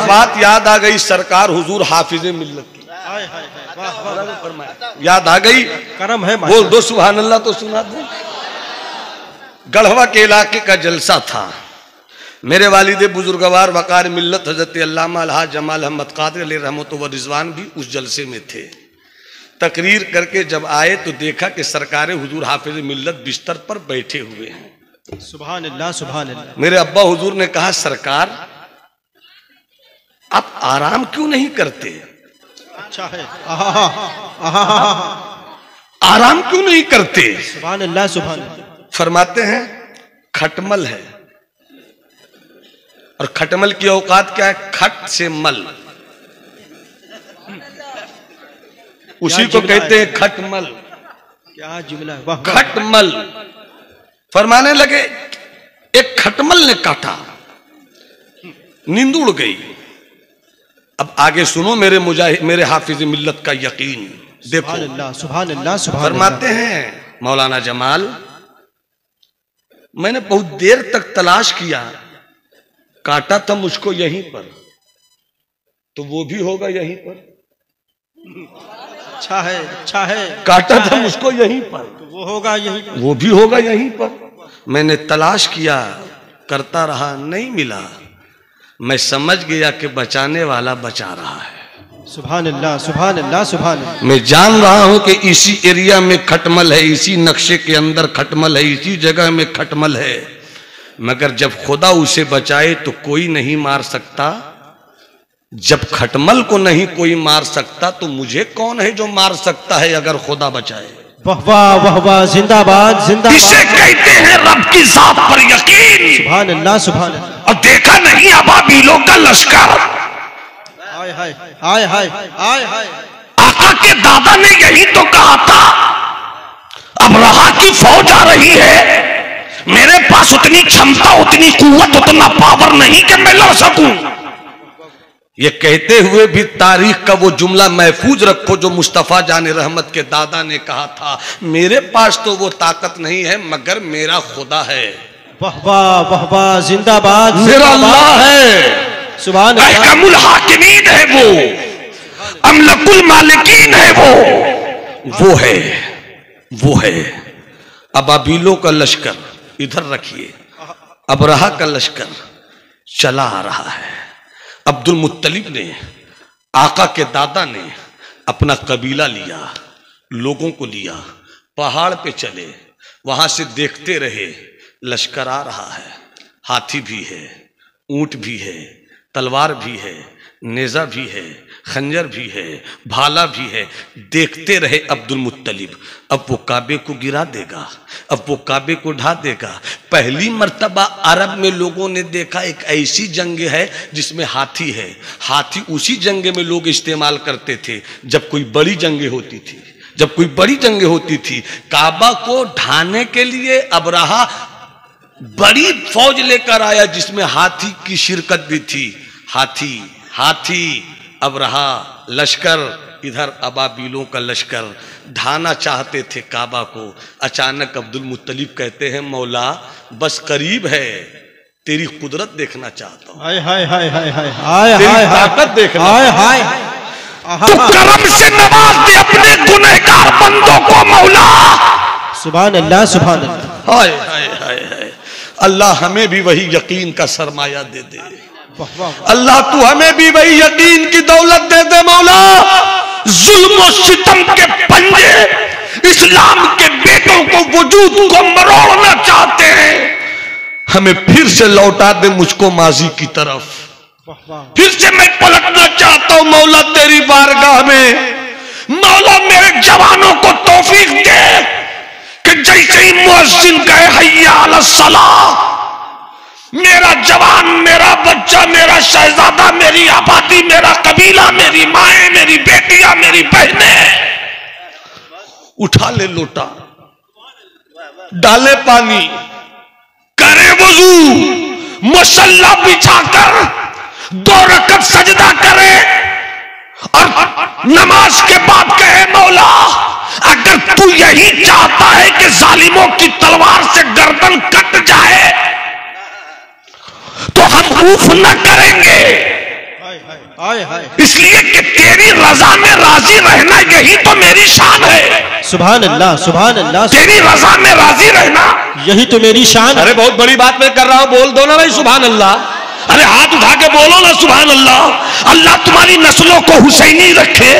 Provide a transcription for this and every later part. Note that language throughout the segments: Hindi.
बात याद आ गई सरकार हुजूर हाफिज मिल्लत की, याद आ गई। करम है, बोल दो सुभान अल्लाह तो सुना दो। गढ़वा के इलाके का जलसा था। मेरे वालिद बुजुर्गवार वकार मिल्लत हजरत अल्लामा अलहाज जमाल अहमद कादरी अलैहि रहमत व रिजवान भी उस जलसे में थे। तकरीर करके जब आए तो देखा कि सरकार हुजूर हाफिज मिल्लत बिस्तर पर बैठे हुए हैं। सुभान अल्लाह, सुभान अल्लाह। मेरे अब्बा हुजूर ने कहा सरकार आप आराम क्यों नहीं करते? अच्छा है, आराम क्यों नहीं करते? सुभान अल्लाह, सुभान अल्लाह। फरमाते हैं खटमल है, और खटमल की औकात क्या है? खट से मल, उसी को कहते हैं खटमल। क्या जुमला है, वाह। खटमल। फरमाने लगे एक खटमल ने काटा, नींद उड़ गई। अब आगे सुनो मेरे हाफिज मिल्लत का यकीन देखो। सुभान अल्लाह, सुभान अल्लाह, सुभान अल्लाह। फरमाते हैं मौलाना जमाल मैंने बहुत देर तक तलाश किया, काटा था मुझको यहीं पर, तो वो भी होगा यहीं पर। अच्छा है, अच्छा है। काटा था मुझको यहीं पर, तो वो होगा यहीं पर, वो भी होगा यहीं पर। मैंने तलाश किया, करता रहा, नहीं मिला। मैं समझ गया कि बचाने वाला बचा रहा है। सुभान अल्लाह, सुभान अल्लाह, सुभान अल्लाह। मैं जान रहा हूं कि इसी एरिया में खटमल है, इसी नक्शे के अंदर खटमल है, इसी जगह में खटमल है। मगर जब खुदा उसे बचाए तो कोई नहीं मार सकता। जब खटमल को नहीं कोई मार सकता तो मुझे कौन है जो मार सकता है अगर खुदा बचाए? वाह वाह, वाह वाह, जिंदाबाद, जिंदाबाद। इसे कहते हैं रब की जात पर यकीन। सुभान अल्लाह, सुभान अल्लाह। और देखा नहीं अबाबीलों का लश्कर? हाय हाय हाय हाय हाय हाय। आका के दादा ने यही तो कहा था, अब रहा की फौज आ रही है, मेरे पास उतनी क्षमता, उतनी कुव्वत, उतना पावर नहीं कि मैं लड़ सकूं। ये कहते हुए भी तारीख का वो जुमला महफूज रखो जो मुस्तफा जाने रहमत के दादा ने कहा था, मेरे पास तो वो ताकत नहीं है मगर मेरा खुदा है। वाह वाह, वाह वाह, जिंदाबाद, मेरा अल्लाह है। सुभान अल्लाह। अहकमुल हाकिमीन है वो, अमलकुल मालिकीन है वो है, वो है। अबाबीलों का लश्कर इधर रखिए, अबरहा का लश्कर चला आ रहा है। अब्दुल मुत्तलिब ने, आका के दादा ने अपना कबीला लिया, लोगों को लिया, पहाड़ पे चले, वहां से देखते रहे लश्कर आ रहा है। हाथी भी है, ऊंट भी है, तलवार भी है, नेजा भी है, खंजर भी है, भाला भी है। देखते रहे अब्दुल मुत्तलिब। अब वो काबे को गिरा देगा, अब वो काबे को ढा देगा। पहली मर्तबा अरब में लोगों ने देखा एक ऐसी जंग है जिसमें हाथी है। हाथी उसी जंग में लोग इस्तेमाल करते थे जब कोई बड़ी जंगें होती थी, जब कोई बड़ी जंगें होती थी। काबा को ढाने के लिए अबरहा बड़ी फौज लेकर आया जिसमें हाथी की शिरकत भी थी। हाथी अबरहा लश्कर, इधर अबाबीलों का लश्कर ढाना चाहते थे काबा को। अचानक अब्दुल मुत्तलिब कहते हैं मौला बस करीब है, तेरी कुदरत देखना चाहता हूं। हाय हाय हाय हाय हाय हाय तेरी हाय ताकत देखना। हाय हाय। तू करम से नवाज दे अपने गुनहगार बंदों को मौला। सुभान अल्लाह, सुभान अल्लाह। हाय हाय हाय हाय। अल्लाह हमें भी वही यकीन का सरमाया दे दे। अल्लाह तू हमें भी वही यकीन की दौलत दे दे मौला। जुल्म और सितम के पंजे इस्लाम के बेटों को, वजूद को मरोड़ना चाहते हैं। हमें फिर से लौटा दे मुझको माजी की तरफ, फिर से मैं पलटना चाहता हूं मौला तेरी बारगाह में। मौला मेरे जवानों को तौफीक दे कि जैसे ही मुअज्जिन कहे हय्या अला सलाह, मेरा जवान, मेरा बच्चा, मेरा शहजादा, मेरी आबादी, मेरा कबीला, मेरी माएं, मेरी बेटियां, मेरी बहनें उठा ले लोटा, डाले पानी, करे वजू, मसल्ला बिछाकर 2 रकत सजदा करे और नमाज के बाद कहे मौला अगर तू यही चाहता है कि जालिमों की तलवार से गर्दन कट जाए तो हम ऊफ न करेंगे, हाय हाय। इसलिए कि तेरी रजा में राजी रहना यही तो मेरी शान है। सुभान अल्लाह, सुभान अल्लाह। तेरी रजा में राजी रहना यही तो मेरी शान। अरे बहुत बड़ी बात मैं कर रहा हूं, बोल दो ना भाई सुभान अल्लाह। अरे हाथ उठा के बोलो ना सुभान अल्लाह। अल्लाह तुम्हारी नस्लों को हुसैनी रखे।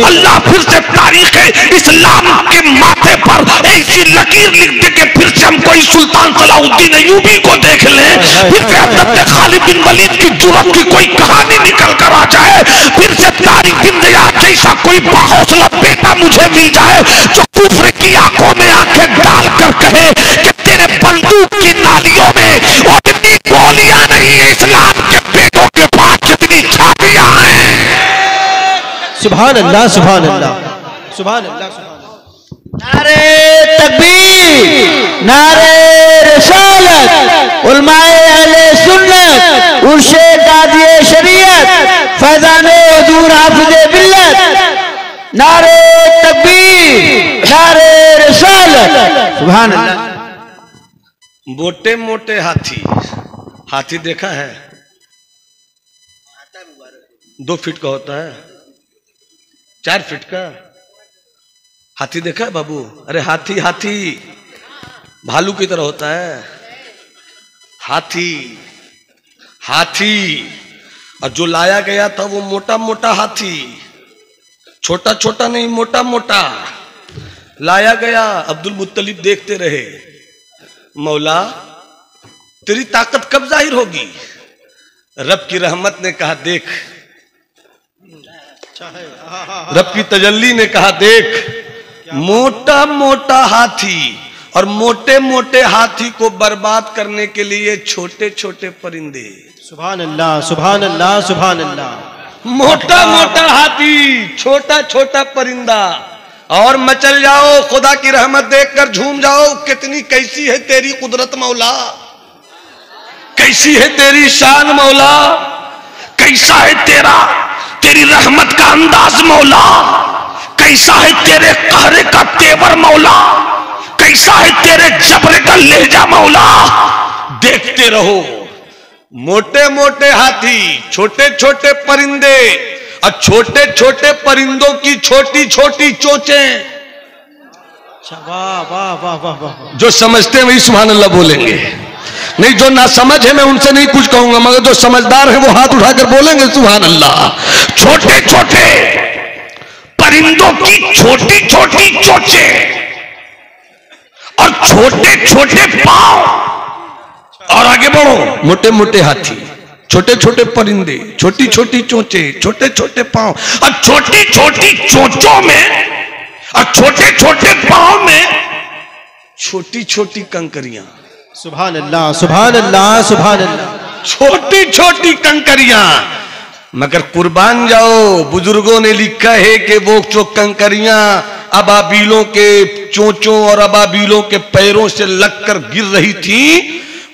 अल्लाह फिर से तारीख इस्लाम के माथे पर ऐसी लकीर लिख दे के फिर से हम कोई सुल्तान सलाउद्दीन अय्यूबी को देख लें, फिर से हज़रत खालिद बिन वलीद की जुर्रत की कोई कहानी निकल कर आ जाए, फिर से तारिक बिन ज़ियाद जैसा कोई बाहौसला बेटा मुझे मिल जाए जो कुफ्र की आंखों में आंखें डालकर कहे कि तेरे बंदूक की नालियों में और इतनी गोलियां नहीं है, इस्लाम के बेटों के पास जितनी छातियां हैं। सुभान अल्लाह, सुभान अल्लाह, सुभान अल्लाह। नारे तकबीर, नारे रिसालत, उलमाए अहले सुन्नत, उर्शे कादिए शरीयत, फैज़ाने हुजूर हाफिज़े मिल्लत। नारे तकबीर, नारे रिसालत। सुभान अल्लाह। मोटे मोटे हाथी, हाथी देखा है 2 फीट का होता है, 4 फीट का हाथी देखा है बाबू? अरे हाथी हाथी भालू की तरह होता है हाथी। हाथी और जो लाया गया था वो मोटा मोटा हाथी, छोटा छोटा नहीं, मोटा मोटा लाया गया। अब्दुल मुत्तलिब देखते रहे, मौला तेरी ताकत कब जाहिर होगी? रब की रहमत ने कहा देख, रब की तजल्ली ने कहा देख, मोटा मोटा हाथी और मोटे मोटे हाथी को बर्बाद करने के लिए छोटे छोटे परिंदे। सुभान अल्लाह, सुभान अल्लाह, सुभान अल्लाह। मोटा मोटा हाथी, छोटा छोटा परिंदा, और मचल जाओ, खुदा की रहमत देखकर झूम जाओ। कितनी कैसी है तेरी कुदरत मौला, कैसी है तेरी शान मौला, कैसा है तेरी रहमत का अंदाज मौला, कैसा है तेरे कहरे का तेवर मौला, कैसा है तेरे जबरे का लहजा मौला। देखते रहो, मोटे मोटे हाथी, छोटे छोटे परिंदे और छोटे छोटे परिंदों की छोटी छोटी चोंचें। वाह वाह वाह वाह वाह। जो समझते हैं वही सुभान अल्लाह बोलेंगे, नहीं जो ना समझ है मैं उनसे नहीं कुछ कहूंगा, मगर जो समझदार है वो हाथ उठाकर बोलेंगे सुभान अल्लाह। छोटे छोटे परिंदों की छोटी छोटी चोंचें और छोटे छोटे पांव, और आगे बढ़ो, मोटे मोटे हाथी, छोटे छोटे परिंदे, छोटी छोटी चोंचें, छोटे छोटे पांव, और छोटी छोटी चोंचों में और छोटे छोटे पांव में छोटी छोटी कंकरियां। सुभान अल्लाह, सुभान अल्लाह, सुभान अल्लाह। छोटी छोटी कंकरियां, मगर कुर्बान जाओ, बुजुर्गों ने लिखा है कि वो जो कंकरियां अबाबीलों के चोंचों और अबाबीलों के पैरों से लगकर गिर रही थी,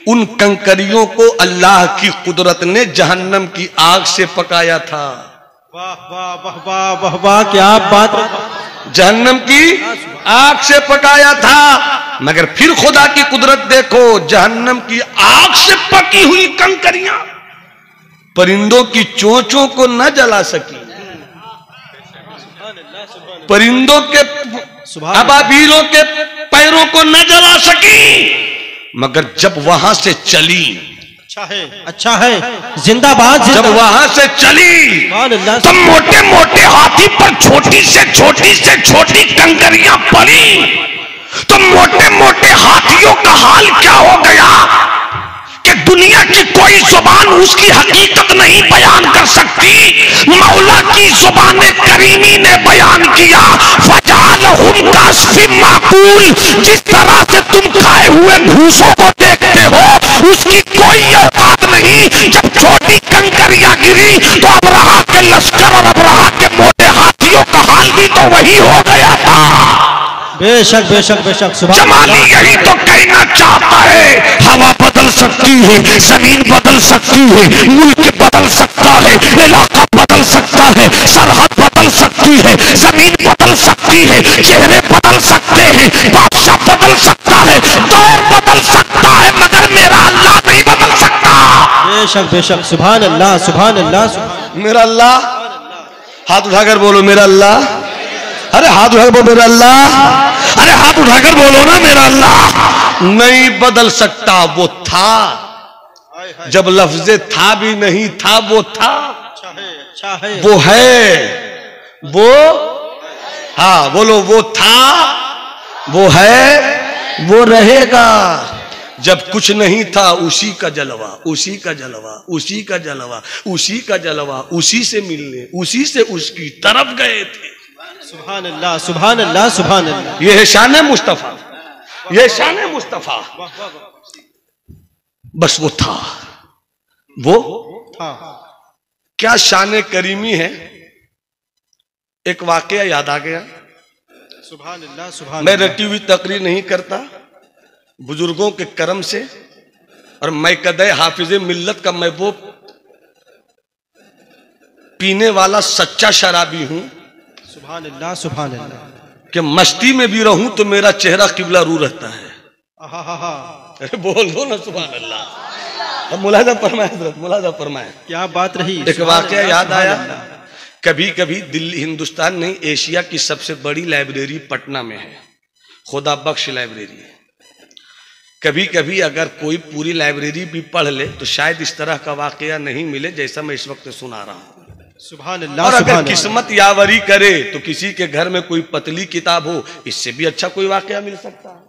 उन कंकरियों को अल्लाह की कुदरत ने जहन्नम की आग से पकाया था। वाह वाह वाह वाह वाह वाह, क्या बात। जहन्नम की आग से पकाया था, मगर फिर खुदा की कुदरत देखो, जहन्नम की आग से पकी हुई कंकरियां परिंदों की चोंचों को न जला सकी, परिंदों के अबाबीलों के पैरों को न जला सकी, मगर जब वहां से चली, अच्छा है, अच्छा है, जिंदाबाद, जब वहां से चली तो मोटे मोटे हाथी पर छोटी से छोटी कंकरियां पड़ी, तो मोटे मोटे हाथियों का हाल क्या हो गया कि दुनिया की कोई जुबान उसकी हकीकत नहीं बयान कर सकती। मौला की जुबान करीमी ने बयान किया, फजालहुम कास्फिम माकूल, जिस तरह से तुम खाए हुए भूसों को देखते हो उसकी कोई औकात नहीं। जब छोटी कंकरियां गिरी तो अबरहा के लश्कर और अबरहा के मोटे हाथियों का हाल भी तो वही हो गया था। बेशक बेशक बेशक। जमाली यही तो कहना चाहता है, हवा बदल सकती है, जमीन बदल सकती है, मुल्क बदल सकता है, इलाका बदल सकता है, सरहद बदल सकती है, जमीन बदल सकती है, चेहरे बदल सकते हैं, बादशाह बदल सकता है, दौर बदल सकता है, मगर मेरा अल्लाह नहीं बदल सकता। बेशक बेशक। सुभान अल्लाह, सुभान अल्लाह। मेरा अल्लाह, हाथ उठाकर बोलो मेरा अल्लाह। अरे हाथ उठाकर बोलो मेरा अल्लाह। अरे हाथ उठाकर बोलो ना मेरा अल्लाह। नहीं बदल सकता, वो था जब लफ्ज़ था भी नहीं था, वो था, अच्छा है, वो है, वो, हाँ बोलो, वो था, वो है, वो रहेगा। जब कुछ नहीं था उसी का जलवा, उसी का जलवा, उसी का जलवा, उसी का जलवा, उसी से मिलने, उसी से उसकी तरफ गए थे। सुभान अल्लाह, सुभान अल्लाह, सुभान अल्लाह। ये है शान मुस्तफा, ये शान मुस्तफा। बस वो था, वो क्या शान करीमी है। एक वाकया याद आ गया। सुभान अल्लाह, सुभान। मैं रटी हुई तकरीर नहीं करता, बुजुर्गों के करम से, और मैं कदे हाफिज मिल्लत का महबूब पीने वाला सच्चा शराबी हूं। सुभान अल्लाह, सुभान अल्लाह। कि मस्ती में भी रहूं तो मेरा चेहरा किबला रू रहता है। अरे बोल दो ना सुभान अल्लाह। अब मुलाजा फरमाए हजरत, मुलाजा फरमाए। क्या बात रही। एक वाकया याद आया। कभी कभी दिल्ली, हिंदुस्तान नहीं, एशिया की सबसे बड़ी लाइब्रेरी पटना में है, खुदा बख्श लाइब्रेरी। कभी कभी अगर कोई पूरी लाइब्रेरी भी पढ़ ले तो शायद इस तरह का वाकया नहीं मिले जैसा मैं इस वक्त सुना रहा हूं। सुभान अल्लाह। और अगर किस्मत यावरी करे तो किसी के घर में कोई पतली किताब हो, इससे भी अच्छा कोई वाकया मिल सकता है।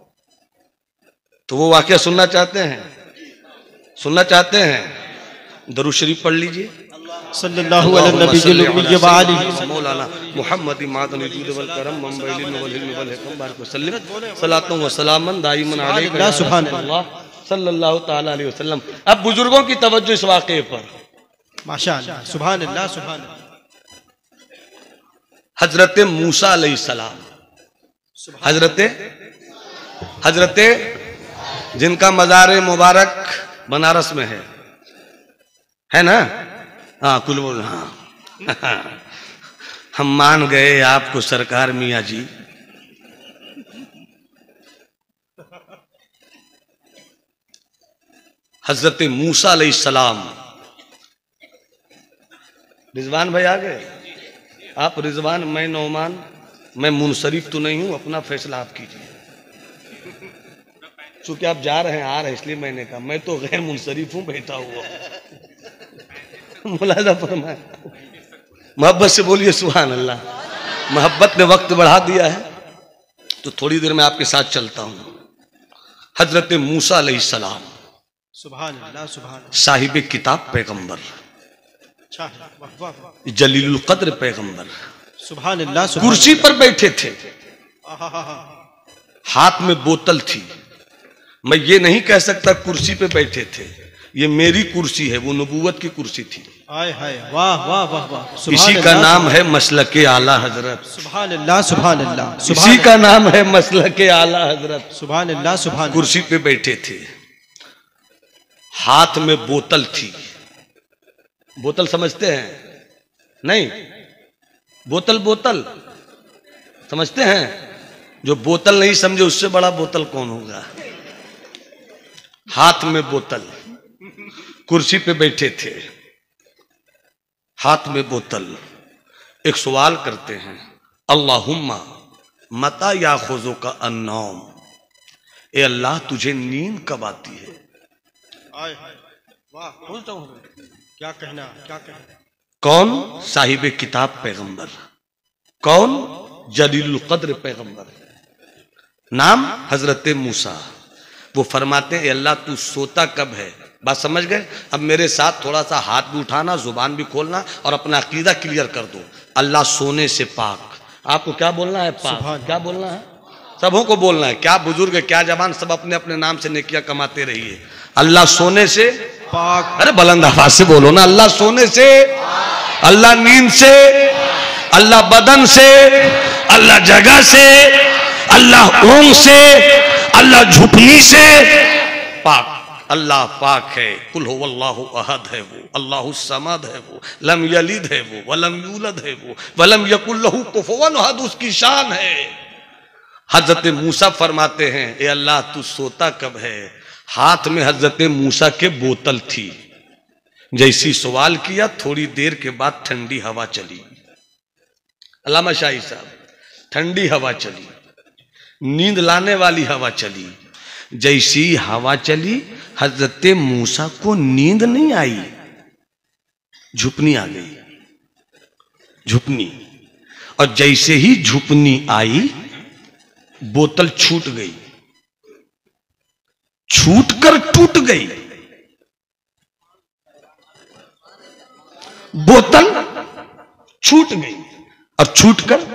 तो वो वाकया सुनना चाहते हैं, सुनना चाहते हैं? दरूद शरीफ पढ़ लीजिए। सल्लल्लाहु अलैहि वसल्लम। मौलाना मोहम्मद मादनी जुद वल करम मुंबई वल हिल्म वल हिकम बारिक वसल्लम सलातु व सलामन दाइमन अलैका सुभान अल्लाह सल्लल्लाहु ताला अलैहि वसल्लम। अब बुजुर्गों की तवज्जो इस वाकये पर। माशाअल्लाह, सुभान अल्लाह, सुभान अल्लाह। हजरत मूसा अलैहिस्सलाम, हजरते जिनका मज़ार मुबारक बनारस में है ना? हाँ कुल बोल, हाँ हम मान गए आपको सरकार मियाँ जी। हजरत मूसा अलैहिस्सलाम। रिजवान भाई आ गए? आप रिजवान, मैं नौमान, मैं मुनसरिफ तो नहीं हूं, अपना फैसला आप कीजिए। चूंकि आप जा रहे हैं, आ रहे हैं, इसलिए मैंने कहा। मैं तो गैर मुनसरिफ हूं, बैठा हुआ। मुलाजा फरमाए, मोहब्बत से बोलिए सुभान अल्लाह। मोहब्बत ने वक्त बढ़ा दिया है तो थोड़ी देर में आपके साथ चलता हूं। हजरत मूसा अलैहिस्सलाम, सुभान अल्लाह, सुभान। साहिब किताब पैगंबर, जलीलुल कद्र पैगंबर, सुभान अल्लाह। कुर्सी पर बैठे थे, हाथ में बोतल थी। मैं ये नहीं कह सकता कुर्सी पे बैठे थे, ये मेरी कुर्सी है, वो नबूवत की कुर्सी थी। हाय हाय, वाह वाह वाह वाह। इसी का नाम है मसलके आला हजरत। सुभान अल्लाह, सुभान अल्लाह। इसी का नाम है मसलके आला हजरत। सुभान अल्लाह, सुभान। कुर्सी पे बैठे थे, हाथ में बोतल थी। बोतल समझते हैं? नहीं, बोतल बोतल समझते हैं? जो बोतल नहीं समझे उससे बड़ा बोतल कौन होगा। हाथ में बोतल, कुर्सी पे बैठे थे, हाथ में बोतल। एक सवाल करते हैं, अल्लाहुम्मा मता याखुज़ु का अन्नौम, ए अल्लाह तुझे नींद कब आती है? वाह, बोलता हूं, क्या कहना, क्या कहना। कौन? साहिब किताब पैगंबर। कौन? जलीलुल कद्र पैगंबर। नाम हजरत मूसा। वो फरमाते हैं अल्लाह तू सोता कब है? बात समझ गए? अब मेरे साथ थोड़ा सा हाथ भी उठाना, जुबान भी खोलना और अपना अकीदा क्लियर कर दो। अल्लाह सोने से पाक। आपको क्या बोलना है? पाक। क्या बोलना है? सबों को बोलना है। क्या बुजुर्ग है, क्या जवान, सब अपने अपने नाम से नेकियां कमाते रहिए। अल्लाह सोने से पाक। अरे बुलंद आवाज से बोलो ना। अल्लाह सोने से, अल्लाह नींद से, अल्लाह बदन से, अल्लाह जगह से, अल्लाह ऊंग से, अल्लाह झुपली से पाक। अल्लाह पाक है। कुल हुवल्लाहु अहद है वो, अल्लाहु समद है वो, लम यलिद है वो, वलम यूलद है वो, वलम यकुल लहू कुफुवन अहद, उसकी शान है। हजरत मूसा फरमाते हैं ए अल्लाह तू सोता कब है? हाथ में हजरत मूसा के बोतल थी। जैसी सवाल किया थोड़ी देर के बाद ठंडी हवा चली। अल्लामा शाही साहब, ठंडी हवा चली, नींद लाने वाली हवा चली। जैसी हवा चली हजरत मूसा को नींद नहीं आई, झुपनी आ गई, झुपनी। और जैसे ही झुपनी आई बोतल छूट गई, छूटकर टूट गई। बोतल छूट गई और छूटकर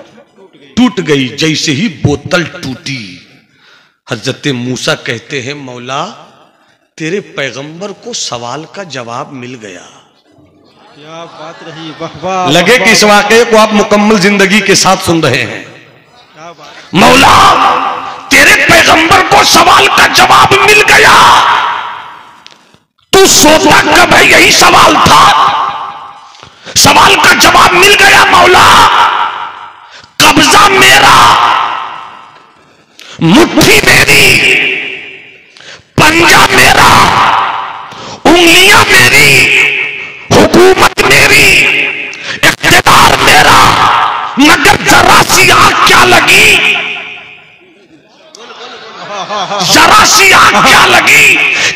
टूट गई। जैसे ही बोतल टूटी हजरत मूसा कहते हैं मौला तेरे पैगंबर को सवाल का जवाब मिल गया। क्या बात रही, वाह वाह। लगे कि इस वाकये को आप मुकम्मल जिंदगी के साथ सुन रहे हैं। क्या बात। मौला तेरे पैगंबर को सवाल का जवाब मिल गया। तू सोचा कब है यही सवाल था, सवाल का जवाब मिल गया मौला। कब्जा मेरा, मुट्ठी मेरी, पंजा मेरा, उंगलियां मेरी, हुकूमत मेरी, इख्तियार मेरा, मगर जरा सी आंख क्या लगी, जरा सी आंख क्या लगी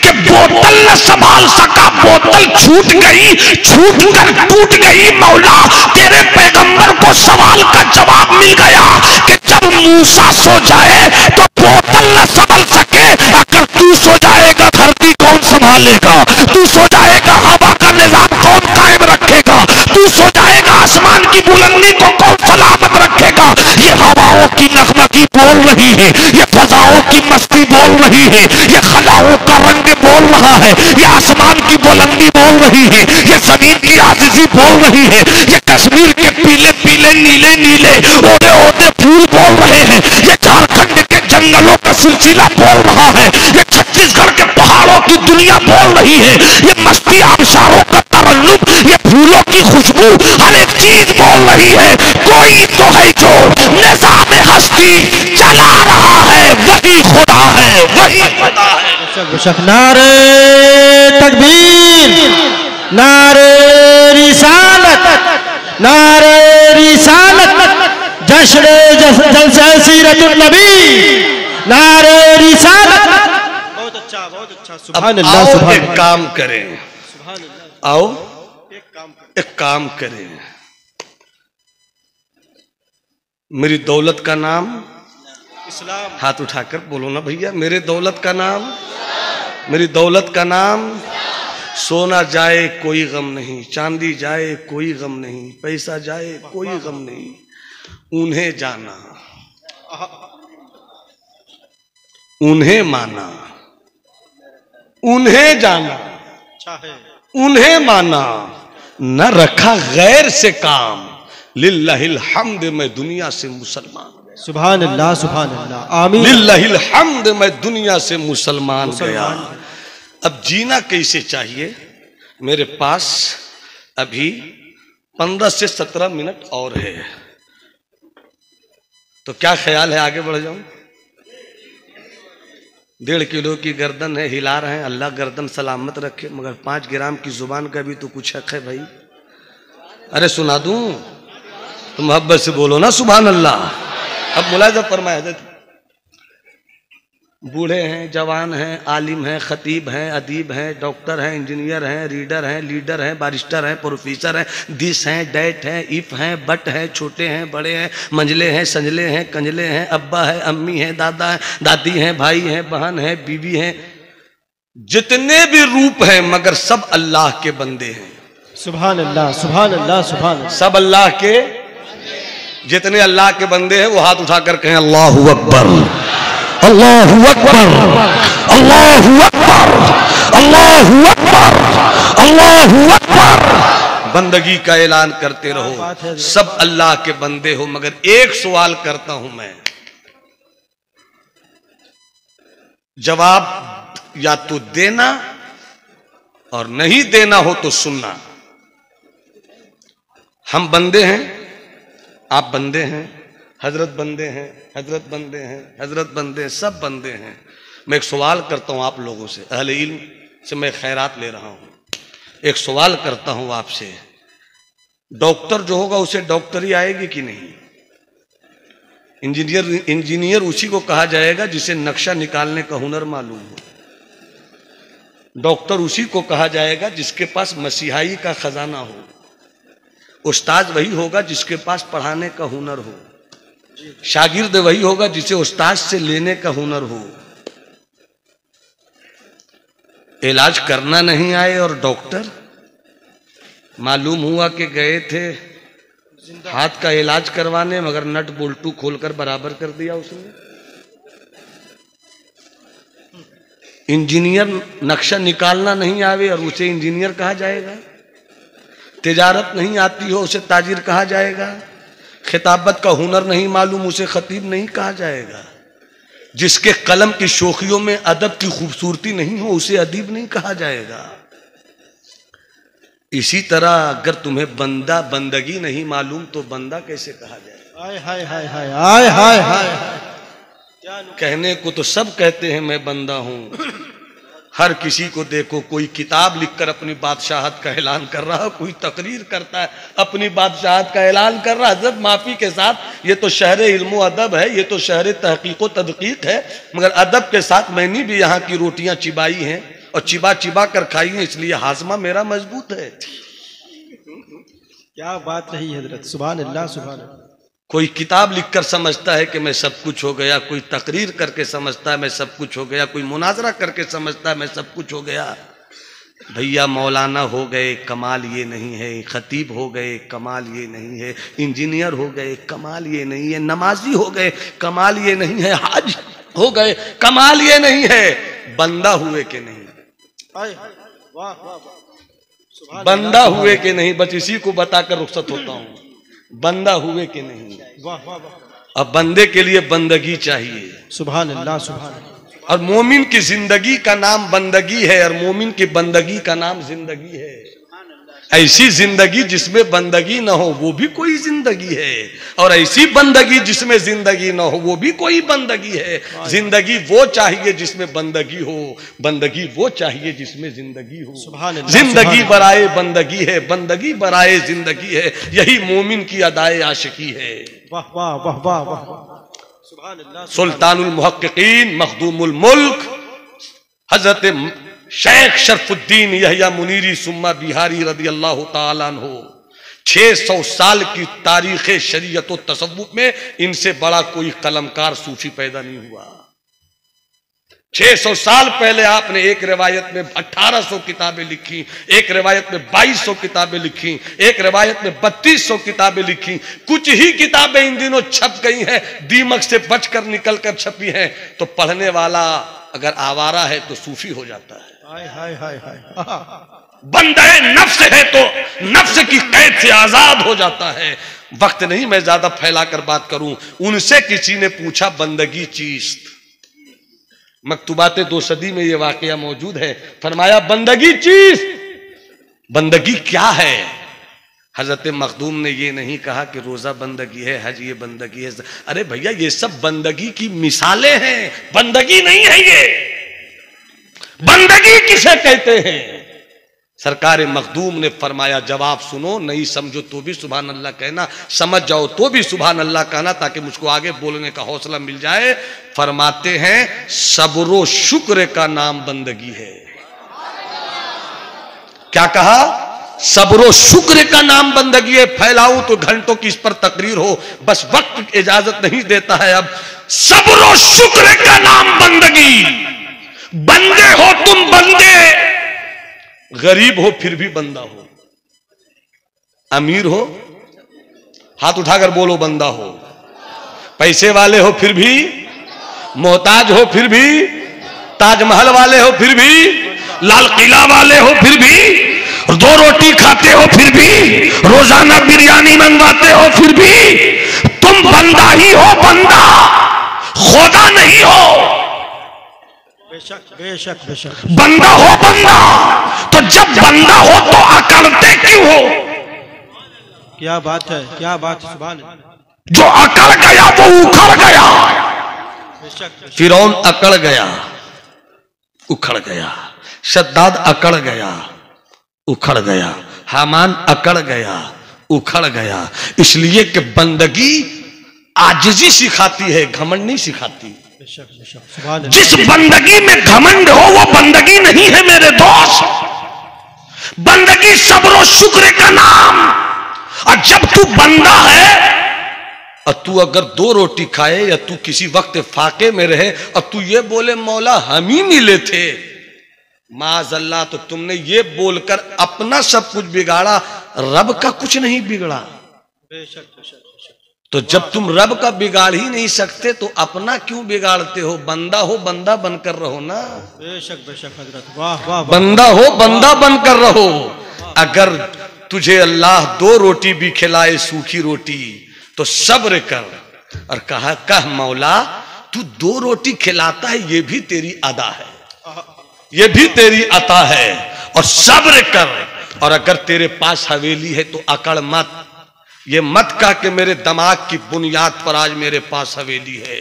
कि बोतल न संभाल सका, बोतल छूट गई, छूट कर टूट गई। मौला तेरे पैगंबर को सवाल का जवाब मिल गया कि जब मूसा सो जाए तो बोतल न संभल सके। अगर तू सो जाएगा धरती कौन संभालेगा, तू सो जाएगा हवा का निजाम कौन कायम रखेगा, तू सो जाएगा आसमान की बुलंदी को कौन सलामत रखेगा। ये हवाओं की नगमगी बोल रही है, ये फजाओं की मस्ती बोल रही है, ये खलाओं का रंग बोल रहा है, ये आसमान की बुलंदी बोल रही है, ये जमीन की आजिज़ी बोल रही है, ये कश्मीर के पीले पीले नीले नीले ओदे ओदे फूल बोल रहे हैं, ये झारखंड के जंगलों का सिलसिला बोल रहा है, ये छत्तीसगढ़ के पहाड़ों की दुनिया बोल रही है, ये मस्ती आबशारों का तरन्नुम, ये फूलों की खुशबू, हर एक चीज बोल रही है। कोई तो है जो निज़ाम हस्ती चला रहा है, वही खुदा है, वही खुदा है। नारे तकबीर, नारे रिसालत, नारे रिसालत, जश्न जलसा सीरतुन नबी, नारे रिसालत। बहुत अच्छा, बहुत अच्छा। सुभान अल्लाह, सुभान अल्लाह। एक काम करें, सुभान अल्लाह। आओ एक काम करें। मेरी दौलत का नाम इस्लाम। हाथ उठाकर बोलो ना भैया, मेरे दौलत का नाम, मेरी दौलत का नाम। सोना जाए कोई गम नहीं, चांदी जाए कोई गम नहीं, पैसा जाए कोई गम नहीं, उन्हें जाना, उन्हें माना, उन्हें जाना, अच्छा है, उन्हें माना, न रखा गैर से काम। लिल्लाहिल हम्द, मैं दुनिया से मुसलमान। सुभान अल्लाह, सुभान अल्लाह, आमीन। लिल्लाहिल हम्द, मैं दुनिया से मुसलमान गया। अब जीना कैसे चाहिए? मेरे पास अभी 15 से 17 मिनट और है, तो क्या ख्याल है आगे बढ़ जाऊं? 1.5 किलो की गर्दन है, हिला रहे हैं, अल्लाह गर्दन सलामत रखे, मगर 5 ग्राम की जुबान का भी तो कुछ हक है भाई। अरे सुना दूं तो मोहब्बत से बोलो ना सुभान अल्लाह। अब मुलाज़ा फरमाया, बूढ़े हैं, जवान हैं, आलिम हैं, खतीब हैं, अदीब हैं, डॉक्टर हैं, इंजीनियर हैं, रीडर हैं, लीडर हैं, बारिस्टर हैं, प्रोफेसर हैं, दिस हैं, डैट हैं, इफ हैं, बट हैं, छोटे हैं, बड़े हैं, मंझले हैं, संजले हैं, कंजले हैं, अब्बा है, अम्मी हैं, दादा हैं, दादी हैं, भाई हैं, बहन हैं, बीवी हैं, जितने भी रूप हैं मगर सब अल्लाह के बंदे हैं। सुभान अल्लाह, सुभान अल्लाह, सुभान अल्लाह। सब अल्लाह के, जितने अल्लाह के बंदे हैं वो हाथ उठाकर कहें अल्लाहु अकबर, अल्लाहु अकबर, अल्लाहु अकबर, अल्लाहु अकबर, अल्लाहु अकबर। बंदगी का ऐलान करते रहो, सब अल्लाह के बंदे हो। मगर एक सवाल करता हूं मैं, जवाब या तो देना और नहीं देना हो तो सुनना। हम बंदे हैं, आप बंदे हैं, हजरत बंदे हैं, हजरत बंदे हैं, हजरत बंदे हैं, सब बंदे हैं। मैं एक सवाल करता हूं आप लोगों से, अहले इल्म से मैं खैरात ले रहा हूं। एक सवाल करता हूं आपसे, डॉक्टर जो होगा उसे डॉक्टरी आएगी कि नहीं? इंजीनियर उसी को कहा जाएगा जिसे नक्शा निकालने का हुनर मालूम हो। डॉक्टर उसी को कहा जाएगा जिसके पास मसीहाई का खजाना हो। उस्ताद वही होगा जिसके पास पढ़ाने का हुनर हो। शागिर्द वही होगा जिसे उस्ताद से लेने का हुनर हो। इलाज करना नहीं आए और डॉक्टर, मालूम हुआ कि गए थे हाथ का इलाज करवाने मगर नट बोल्टू खोलकर बराबर कर दिया उसने। इंजीनियर नक्शा निकालना नहीं आवे और उसे इंजीनियर कहा जाएगा। तिजारत नहीं आती हो उसे ताजिर कहा जाएगा। खिताबत का हुनर नहीं मालूम उसे खतीब नहीं कहा जाएगा। जिसके कलम की शोखियों में अदब की खूबसूरती नहीं हो उसे अदीब नहीं कहा जाएगा। इसी तरह अगर तुम्हें बंदा बंदगी नहीं मालूम तो बंदा कैसे कहा जाएगा? हाय हाय हाय हाय हाय हाय हाय। कहने को तो सब कहते हैं मैं बंदा हूं। हर किसी को देखो, कोई किताब लिखकर अपनी बादशाहत का ऐलान कर रहा है, कोई तकरीर करता है अपनी बादशाहत का ऐलान कर रहा है। हज़रत माफी के साथ ये तो शहर इल्म अदब है, ये तो शहर तहकीक व तदकीक है, मगर अदब के साथ मैंने भी यहाँ की रोटियां चिबाई हैं और चिबा चिबा कर खाई हैं, इसलिए हाजमा मेरा मजबूत है। क्या बात रही हजरत, सुभान अल्लाह सुभान अल्लाह। कोई किताब लिखकर समझता है कि मैं सब कुछ हो गया, कोई तकरीर करके समझता है मैं सब कुछ हो गया, कोई मुनाजरा करके समझता है मैं सब कुछ हो गया। भैया मौलाना हो गए कमाल ये नहीं है, खतीब हो गए कमाल ये नहीं है, इंजीनियर हो गए कमाल ये नहीं है, नमाजी हो गए कमाल ये नहीं है, हाज हो गए कमाल ये नहीं है, बंदा हुए के नहीं। वाह वाह, बंदा हुए के नहीं, बस इसी को बताकर रुखसत होता हूँ। बंदा हुए के नहीं। वाह वाह वाह। अब बंदे के लिए बंदगी चाहिए। सुभान अल्लाह सुभान अल्लाह। और मोमिन की जिंदगी का नाम बंदगी है और मोमिन की बंदगी का नाम जिंदगी है। ऐसी जिंदगी जिसमें बंदगी न हो वो भी कोई जिंदगी है, और ऐसी बंदगी जिसमें जिंदगी न हो वो भी कोई बंदगी है। जिंदगी वो चाहिए जिसमें बंदगी हो, बंदगी वो चाहिए जिसमें जिंदगी हो। जिंदगी बराए बंदगी है, बंदगी बराए जिंदगी है, यही मोमिन की अदाए आशिकी है। वाह वाह वाह वाह वाह। सुल्तानुल मुहक्किकीन मखदूमुल मुल्क हजरत शेख शरफुद्दीन यहया मुनीरी सुम्मा बिहारी रदी अल्लाह ताला अन्हु 600 साल की तारीख शरीयत और तसव्वुफ में इनसे बड़ा कोई कलमकार सूफी पैदा नहीं हुआ। 600 साल पहले आपने एक रिवायत में 1800 किताबें लिखी, एक रिवायत में 2200 किताबें लिखी, एक रिवायत में 3200 किताबें लिखी। कुछ ही किताबें इन दिनों छप गई हैं, दीमक से बचकर निकलकर छपी हैं। तो पढ़ने वाला अगर आवारा है तो सूफी हो जाता है। हाय हाय हाय हाय। बंदे नफ्स है तो नफ्स की कैद से आजाद हो जाता है। वक्त नहीं मैं ज्यादा फैलाकर बात करूं। उनसे किसी ने पूछा बंदगी चीज, मकतूबाते 2 सदी में यह वाकया मौजूद है। फरमाया बंदगी चीज, बंदगी क्या है? हजरत मखदूम ने यह नहीं कहा कि रोजा बंदगी है, हज ये बंदगी है। अरे भैया ये सब बंदगी की मिसालें हैं, बंदगी नहीं है ये। बंदगी किसे कहते हैं? सरकार मखदूम ने फरमाया जवाब सुनो, नहीं समझो तो भी सुभान अल्लाह कहना, समझ जाओ तो भी सुभान अल्लाह कहना, ताकि मुझको आगे बोलने का हौसला मिल जाए। फरमाते हैं सब्र शुक्र का नाम बंदगी है। क्या कहा? सब्र शुक्र का नाम बंदगी है। फैलाऊं तो घंटों की इस पर तकरीर हो, बस वक्त इजाजत नहीं देता है। अब सब्र शुक्र का नाम बंदगी। बंदे हो तुम बंदे, गरीब हो फिर भी बंदा हो, अमीर हो हाथ उठाकर बोलो बंदा हो, पैसे वाले हो फिर भी, मोहताज हो फिर भी, ताजमहल वाले हो फिर भी, लाल किला वाले हो फिर भी, 2 रोटी खाते हो फिर भी, रोजाना बिरयानी मंगवाते हो फिर भी, तुम बंदा ही हो, बंदा, खुदा नहीं हो। बेशक बेशक बेशक बंदा हो बंदा। तो जब बंदा हो तो अकड़ते क्यों हो? क्या बात है, क्या बात है, सुभान अल्लाह। जो अकड़ गया वो उखड़ गया। बेशक फिरौन अकड़ गया, उखड़ गया। शद्दाद अकड़ गया, उखड़ गया, हामान अकड़ गया, उखड़ गया। इसलिए कि बंदगी आजिजी सिखाती है, घमंड नहीं सिखाती। जिस बंदगी में घमंड हो वो बंदगी नहीं है मेरे दोस्त। बंदगी सब्र और शुक्र का नाम। और जब तू बंदा है और तू अगर 2 रोटी खाए या तू किसी वक्त फाके में रहे और तू ये बोले मौला हम ही मिले थे, माज़अल्लाह, तो तुमने ये बोलकर अपना सब कुछ बिगाड़ा, रब का कुछ नहीं बिगड़ा। तो जब तुम रब का बिगाड़ ही नहीं सकते तो अपना क्यों बिगाड़ते हो? बंदा हो बंदा बनकर रहो ना। बेशक बेशक हजरत, वाह वाह। बंदा हो बंदा बनकर रहो। अगर तुझे अल्लाह 2 रोटी भी खिलाए, सूखी रोटी, तो सब्र कर। और कह मौला तू 2 रोटी खिलाता है, ये भी तेरी अदा है, ये भी तेरी अता है, और सब्र कर। और अगर तेरे पास हवेली है तो अकड़ मत। ये मत कह के मेरे दिमाग की बुनियाद पर आज मेरे पास हवेली है,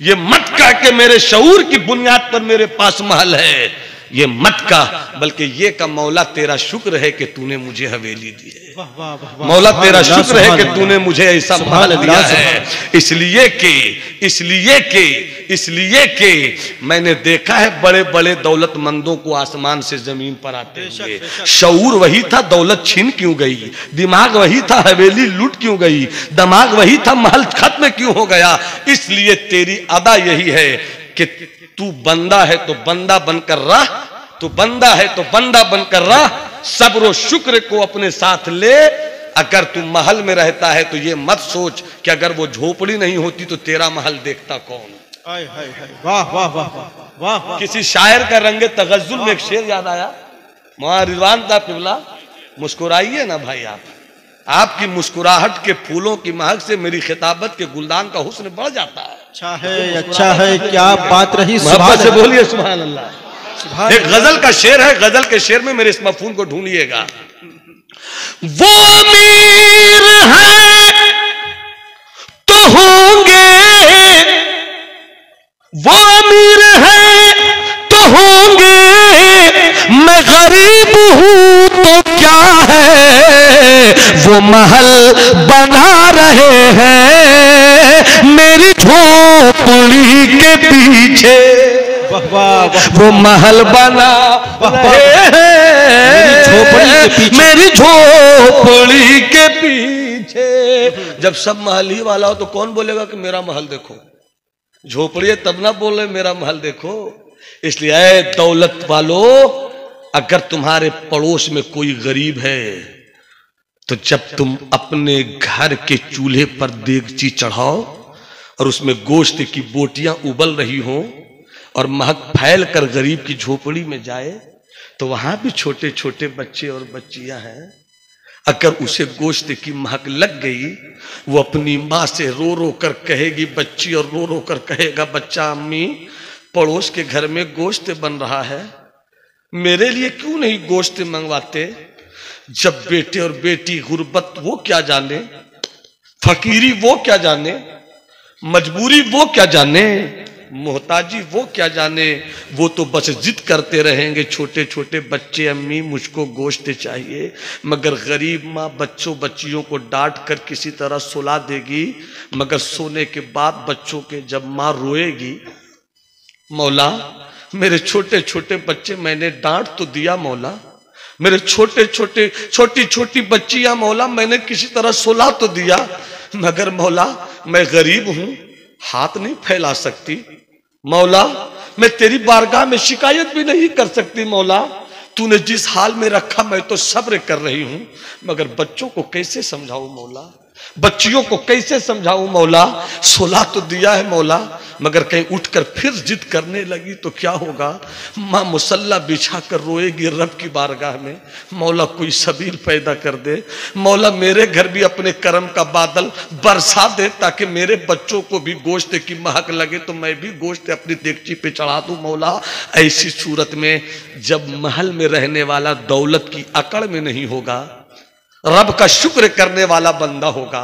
ये मत कह के मेरे शऊर की बुनियाद पर मेरे पास महल है, ये मत कह, बल्कि ये का मौला तेरा शुक्र है कि तूने मुझे हवेली दी है। मौला तेरा शुक्र है कि तूने मुझे ऐसा महल दिया है। इसलिए कि मैंने देखा है बड़े बड़े दौलतमंदों को आसमान से जमीन पर आते हुए। शऊर वही था, दौलत छीन क्यों गई? दिमाग वही था, हवेली लूट क्यों गई? दिमाग वही था, महल खत्म क्यों हो गया? इसलिए तेरी अदा यही है कि तू बंदा है तो बंदा बनकर रह, तू बंदा है तो बंदा बनकर रह। सब्र और शुक्र को अपने साथ ले। अगर तू महल में रहता है तो ये मत सोच कि अगर वो झोपड़ी नहीं होती तो तेरा महल देखता कौन। वाह वाह वाह वाह वाह। किसी शायर का रंगे तगज्जुल में एक शेर याद आया, मौलाना रिजवान साहब किबला, मुस्कुराइए ना भाई आप, आपकी मुस्कुराहट के फूलों की महक से मेरी खिताबत के गुलदान का हुस्न बढ़ जाता है। अच्छा है, क्या बात रही। मोहब्बत से बोलिए सुभान अल्लाह। एक गजल का शेर है, गजल के शेर में मेरे इस मफहूम को ढूंढिएगा। वो अमीर है तो होंगे, वो अमीर है तो होंगे, मैं गरीब हूं तो क्या है, वो महल बना रहे हैं मेरी झोपड़ी के पीछे। वो महल बना रहे हैं मेरी झोपड़ी के पीछे। जब सब महल ही वाला हो तो कौन बोलेगा कि मेरा महल देखो? झोपड़ी तब ना बोले मेरा महल देखो। इसलिए ऐ दौलत वालों, अगर तुम्हारे पड़ोस में कोई गरीब है तो जब तुम अपने घर के चूल्हे पर देगची चढ़ाओ और उसमें गोश्त की बोटियां उबल रही हों और महक फैल कर गरीब की झोपड़ी में जाए, तो वहां भी छोटे छोटे बच्चे और बच्चियां हैं। अगर उसे गोश्त की महक लग गई, वो अपनी माँ से रो रो कर कहेगी बच्ची, और रो रो कर कहेगा बच्चा, अम्मी पड़ोस के घर में गोश्त बन रहा है, मेरे लिए क्यों नहीं गोश्त मंगवाते? जब बेटे और बेटी गुर्बत वो क्या जाने, फकीरी वो क्या जाने, मजबूरी वो क्या जाने, मोहताजी वो क्या जाने, वो तो बस जिद करते रहेंगे छोटे छोटे बच्चे, अम्मी मुझको गोश्त चाहिए। मगर गरीब माँ बच्चों बच्चियों को डांट कर किसी तरह सुला देगी, मगर सोने के बाद बच्चों के जब माँ रोएगी, मौला मेरे छोटे छोटे बच्चे मैंने डांट तो दिया मौला, मेरे छोटे छोटे छोटी छोटी बच्चियां मौला मैंने किसी तरह सुला तो दिया, मगर मौला मैं गरीब हूं, हाथ नहीं फैला सकती। मौला मैं तेरी बारगाह में शिकायत भी नहीं कर सकती। मौला तूने जिस हाल में रखा मैं तो सब्र कर रही हूं, मगर बच्चों को कैसे समझाऊं मौला, बच्चियों को कैसे समझाऊं मौला। सुला तो दिया है मौला, मगर कहीं उठकर फिर जिद करने लगी तो क्या होगा। माँ मुसल्ला बिछा कर रोएगी रब की बारगाह में, मौला कोई सबील पैदा कर दे, मौला मेरे घर भी अपने करम का बादल बरसा दे ताकि मेरे बच्चों को भी गोश्त की महक लगे तो मैं भी गोश्त अपनी देगची पे चढ़ा दूं मौला। ऐसी सूरत में जब महल में रहने वाला दौलत की अकड़ में नहीं होगा, रब का शुक्र करने वाला बंदा होगा,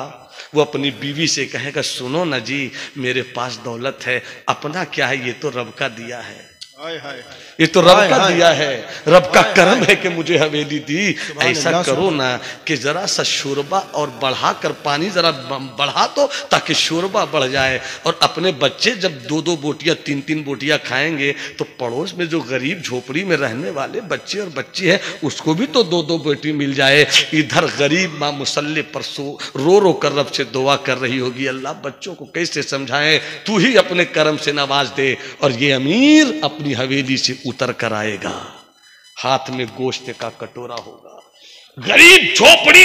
वो अपनी बीवी से कहेगा सुनो ना जी मेरे पास दौलत है, अपना क्या है ये तो रब का दिया है। ये तो रब का दिया है, रब का करम है कि मुझे हवेली दी। ऐसा करो ना कि जरा सा शोरबा और बढ़ाकर पानी जरा बढ़ा दो ताकि शोरबा बढ़ जाए। और अपने बच्चे जब 2-2 बोटियां 3-3 बोटियां खाएंगे तो पड़ोस में जो गरीब झोपड़ी में रहने वाले बच्चे और बच्ची है उसको भी तो 2-2 बोटी मिल जाए। इधर गरीब माँ मुसल्ले पर रो रो कर रब से दुआ कर रही होगी, अल्लाह बच्चों को कैसे समझाएं, तू ही अपने करम से नवाज दे। और ये अमीर अपनी हवेली से उतर कर आएगा, हाथ में गोश्त का कटोरा होगा। गरीब झोपड़ी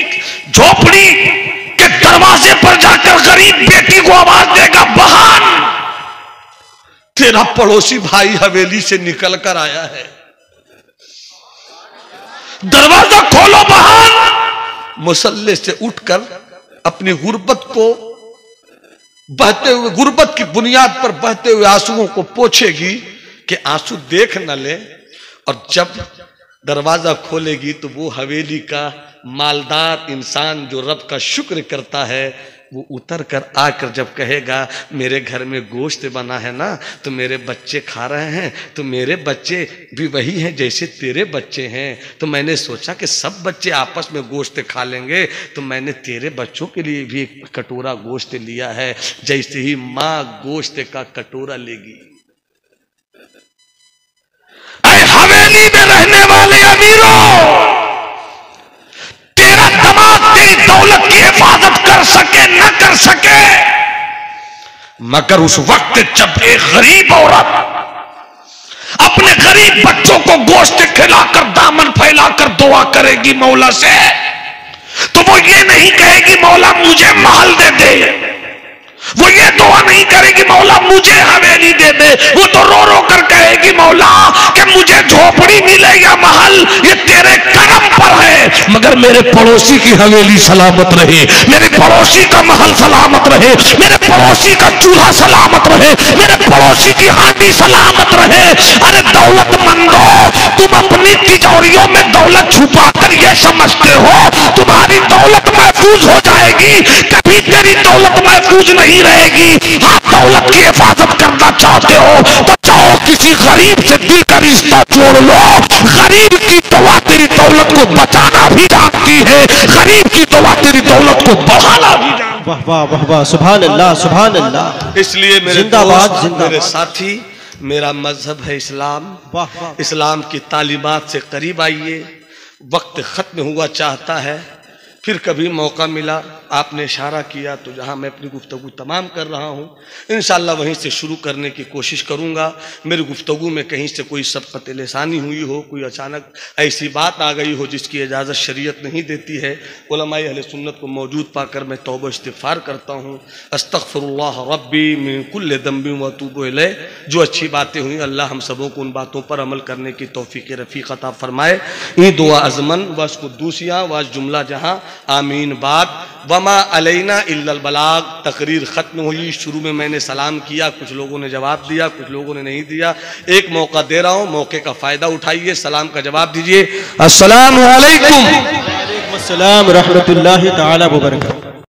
के दरवाजे पर जाकर गरीब बेटी को आवाज देगा, बहन तेरा पड़ोसी भाई हवेली से निकल कर आया है, दरवाजा खोलो बहन। मुसल्ले से उठकर अपनी गुर्बत को बहते हुए, गुर्बत की बुनियाद पर बहते हुए आंसुओं को पोंछेगी कि आंसू देख न ले। और जब दरवाजा खोलेगी तो वो हवेली का मालदार इंसान जो रब का शुक्र करता है वो उतर कर आकर जब कहेगा मेरे घर में गोश्त बना है ना तो मेरे बच्चे खा रहे हैं, तो मेरे बच्चे भी वही हैं जैसे तेरे बच्चे हैं, तो मैंने सोचा कि सब बच्चे आपस में गोश्त खा लेंगे तो मैंने तेरे बच्चों के लिए भी एक कटोरा गोश्त लिया है। जैसे ही माँ गोश्त का कटोरा लेगी, हवेली में रहने वाले अमीरों, तेरा दमाग तेरी दौलत की हिफाजत कर सके न कर सके, मगर उस वक्त जब एक गरीब औरत अपने गरीब बच्चों को गोश्त खिलाकर दामन फैलाकर दुआ करेगी मौला से, तो वो ये नहीं कहेगी मौला मुझे महल दे दे, वो ये दुआ नहीं करेगी मौला मुझे हवेली दे दे, वो तो रो रो कर कहेगी मौला कि मुझे झोपड़ी मिले या महल ये तेरे करम पर है, मगर मेरे पड़ोसी की हवेली सलामत रहे, मेरे पड़ोसी का महल सलामत रहे, मेरे पड़ोसी का चूल्हा सलामत रहे, मेरे पड़ोसी की हांडी सलामत रहे। अरे दौलतमंदो, तुम अपनी तिजोरियों में दौलत छुपा कर ये समझते हो तुम्हारी दौलत महफूज हो जाएगी, कभी तेरी दौलत महफूज नहीं रहेगी। हाँ, दौलत की हिफाजत करना चाहते हो तो चाहो किसी गरीब से दिल का रिश्ता जोड़ लो, गरीब की दुआ तेरी दौलत को बचाना भी जानती है, गरीब की दुआ तेरी दौलत को बढ़ाना भी जानती है। वाह वाह वाह वाह, सुभान अल्लाह सुभान अल्लाह। इसलिए मेरे दोस्त, मेरे साथी, मेरा मजहब है इस्लाम। इस्लाम की तालीमात से करीब आइए। वक्त खत्म हुआ चाहता है, फिर कभी मौका मिला, आपने इशारा किया तो जहाँ मैं अपनी गुफ्तगू तमाम कर रहा हूँ इंशाअल्लाह वहीं से शुरू करने की कोशिश करूँगा। मेरी गुफ्तगू में कहीं से कोई सबक़त लिसानी हुई हो, कोई अचानक ऐसी बात आ गई हो जिसकी इजाज़त शरीयत नहीं देती है, उलमाए अहले सुन्नत को मौजूद पाकर मैं तौबा इस्तिग़फ़ार करता हूँ। अस्तग़फ़िरुल्लाह रब्बी मिन कुल्लि ज़ंबिन व अतूबु इलैह। जो अच्छी बातें हुई अल्लाह हम सबों को उन बातों पर अमल करने की तौफ़ीक़ रफ़ीक़ अता फ़रमाए। ये दुआ अज़मन वस कुद्दूसिया वस जुमला जहाँ आमीन। बाद वमा अलैना इल्लल बलाग। तकरीर ख़त्म हुई, शुरू में मैंने सलाम किया, कुछ लोगों ने जवाब दिया, कुछ लोगों ने नहीं दिया। एक मौका दे रहा हूँ, मौके का फ़ायदा उठाइए, सलाम का जवाब दीजिए। अस्सलामु अलैकुम। वालेकुम अस्सलाम रहमतुल्लाहि तआला व बरकातहू।